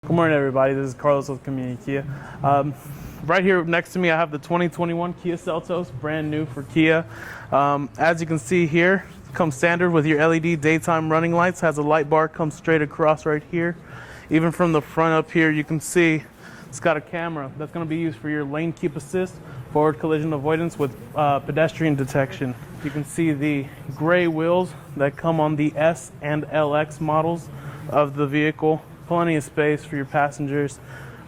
Good morning, everybody. This is Carlos with Community Kia. Right here next to me, I have the 2021 Kia Seltos, brand new for Kia. As you can see here, it comes standard with your LED daytime running lights. Has a light bar, comes straight across right here. Even from the front up here, you can see it's got a camera that's going to be used for your lane keep assist, forward collision avoidance with pedestrian detection. You can see the gray wheels that come on the S and LX models of the vehicle. Plenty of space for your passengers.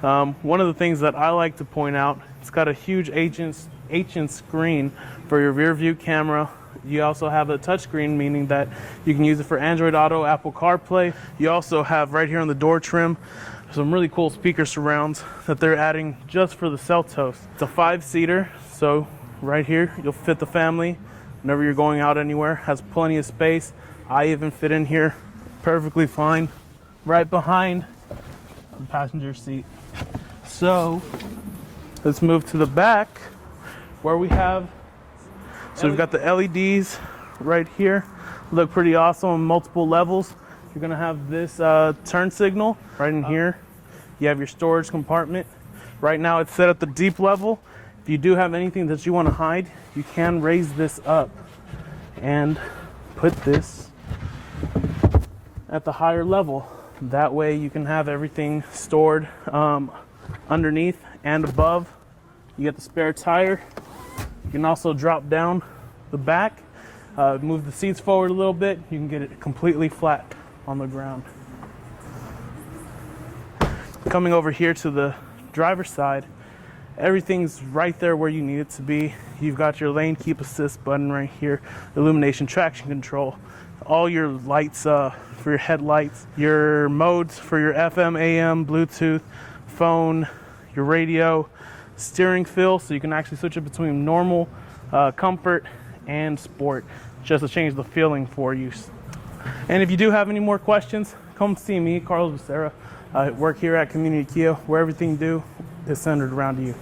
One of the things that I like to point out, it's got a huge HN screen for your rear view camera. You also have a touchscreen, meaning that you can use it for Android Auto, Apple CarPlay. You also have right here on the door trim some really cool speaker surrounds that they're adding just for the Seltos. It's a 5-seater, so right here you'll fit the family whenever you're going out anywhere. Has plenty of space. I even fit in here perfectly fine, right behind the passenger seat. So let's move to the back where we have, so we've got the LEDs right here. Look pretty awesome on multiple levels. You're gonna have this turn signal right in here. You have your storage compartment. Right now it's set at the deep level. If you do have anything that you want to hide, you can raise this up and put this at the higher level. That way you can have everything stored underneath and above. You get the spare tire. You can also drop down the back, move the seats forward a little bit. You can get it completely flat on the ground. Coming over here to the driver's side, everything's right there where you need it to be. You've got your lane keep assist button right here, illumination, traction control, all your lights for your headlights, your modes for your FM, AM, Bluetooth, phone, your radio, steering feel, so you can actually switch it between normal, comfort, and sport, just to change the feeling for you. And if you do have any more questions, come see me, Carlos Beccera. I work here at Community Kia, where everything is centered around you.